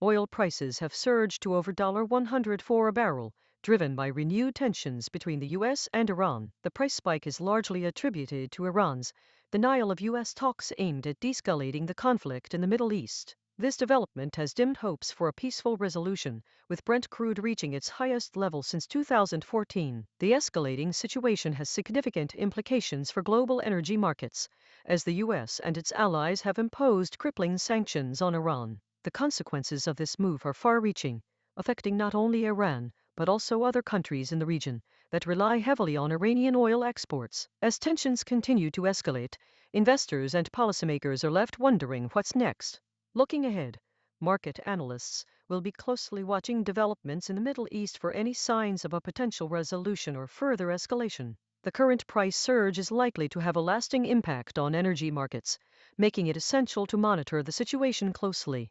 Oil prices have surged to over $104 a barrel, driven by renewed tensions between the US and Iran. The price spike is largely attributed to Iran's denial of US talks aimed at de-escalating the conflict in the Middle East. This development has dimmed hopes for a peaceful resolution, with Brent crude reaching its highest level since 2014. The escalating situation has significant implications for global energy markets, as the US and its allies have imposed crippling sanctions on Iran. The consequences of this move are far-reaching, affecting not only Iran, but also other countries in the region that rely heavily on Iranian oil exports. As tensions continue to escalate, investors and policymakers are left wondering what's next. Looking ahead, market analysts will be closely watching developments in the Middle East for any signs of a potential resolution or further escalation. The current price surge is likely to have a lasting impact on energy markets, making it essential to monitor the situation closely.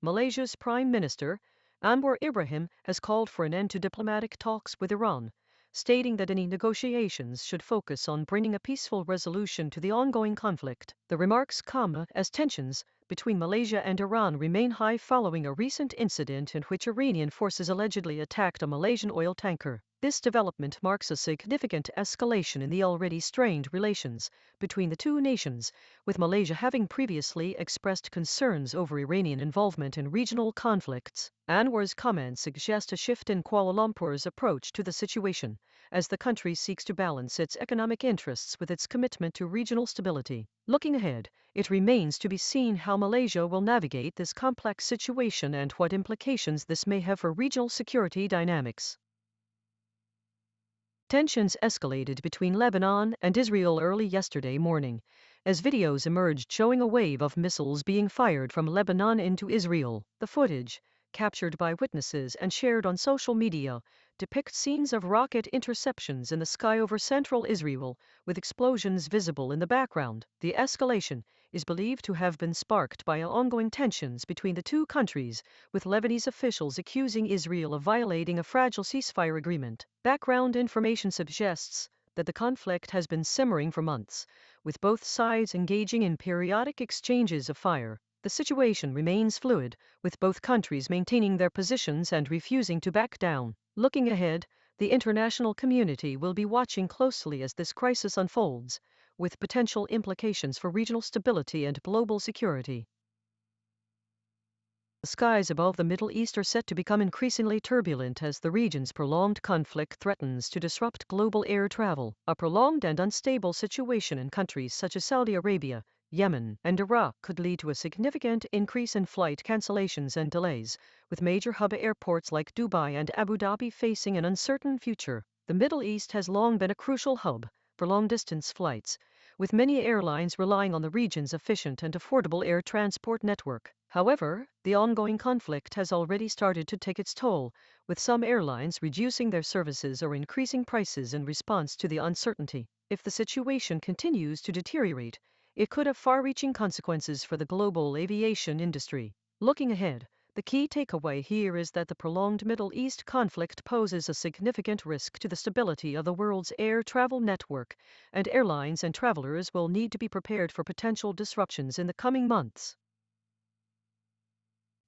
Malaysia's Prime Minister, Anwar Ibrahim, has called for an end to diplomatic talks with Iran, stating that any negotiations should focus on bringing a peaceful resolution to the ongoing conflict. The remarks come as tensions between Malaysia and Iran remain high following a recent incident in which Iranian forces allegedly attacked a Malaysian oil tanker. This development marks a significant escalation in the already strained relations between the two nations, with Malaysia having previously expressed concerns over Iranian involvement in regional conflicts. Anwar's comments suggest a shift in Kuala Lumpur's approach to the situation, as the country seeks to balance its economic interests with its commitment to regional stability. Looking ahead, it remains to be seen how Malaysia will navigate this complex situation and what implications this may have for regional security dynamics. Tensions escalated between Lebanon and Israel early yesterday morning, as videos emerged showing a wave of missiles being fired from Lebanon into Israel. The footage, captured by witnesses and shared on social media, depicts scenes of rocket interceptions in the sky over central Israel, with explosions visible in the background. The escalation is believed to have been sparked by ongoing tensions between the two countries, with Lebanese officials accusing Israel of violating a fragile ceasefire agreement. Background information suggests that the conflict has been simmering for months, with both sides engaging in periodic exchanges of fire. The situation remains fluid, with both countries maintaining their positions and refusing to back down. Looking ahead, the international community will be watching closely as this crisis unfolds, with potential implications for regional stability and global security. The skies above the Middle East are set to become increasingly turbulent as the region's prolonged conflict threatens to disrupt global air travel. A prolonged and unstable situation in countries such as Saudi Arabia, Yemen, and Iraq could lead to a significant increase in flight cancellations and delays, with major hub airports like Dubai and Abu Dhabi facing an uncertain future. The Middle East has long been a crucial hub for long-distance flights, with many airlines relying on the region's efficient and affordable air transport network. However, the ongoing conflict has already started to take its toll, with some airlines reducing their services or increasing prices in response to the uncertainty. If the situation continues to deteriorate, it could have far-reaching consequences for the global aviation industry. Looking ahead, the key takeaway here is that the prolonged Middle East conflict poses a significant risk to the stability of the world's air travel network, and airlines and travelers will need to be prepared for potential disruptions in the coming months.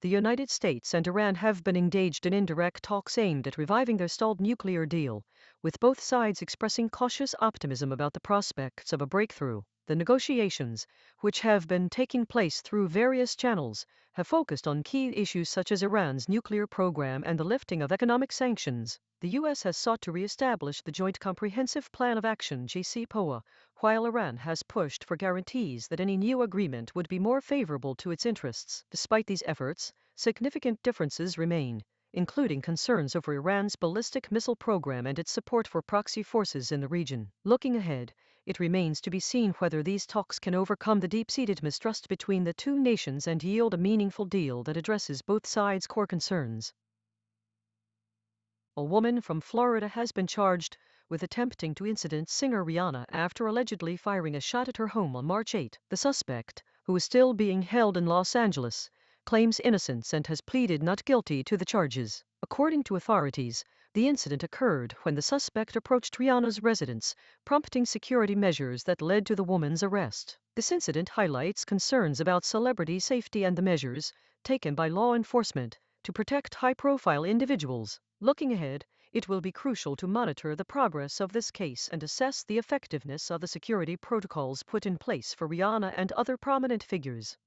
The United States and Iran have been engaged in indirect talks aimed at reviving their stalled nuclear deal, with both sides expressing cautious optimism about the prospects of a breakthrough. The negotiations, which have been taking place through various channels, have focused on key issues such as Iran's nuclear program and the lifting of economic sanctions. The U.S. has sought to re-establish the Joint Comprehensive Plan of Action (JCPOA), while Iran has pushed for guarantees that any new agreement would be more favorable to its interests. Despite these efforts, significant differences remain, including concerns over Iran's ballistic missile program and its support for proxy forces in the region. Looking ahead, it remains to be seen whether these talks can overcome the deep-seated mistrust between the two nations and yield a meaningful deal that addresses both sides' core concerns. A woman from Florida has been charged with attempting to incident singer Rihanna after allegedly firing a shot at her home on March 8. The suspect, who is still being held in Los Angeles, claims innocence and has pleaded not guilty to the charges. According to authorities, The incident occurred when the suspect approached Rihanna's residence, prompting security measures that led to the woman's arrest. This incident highlights concerns about celebrity safety and the measures taken by law enforcement to protect high-profile individuals. Looking ahead, it will be crucial to monitor the progress of this case and assess the effectiveness of the security protocols put in place for Rihanna and other prominent figures.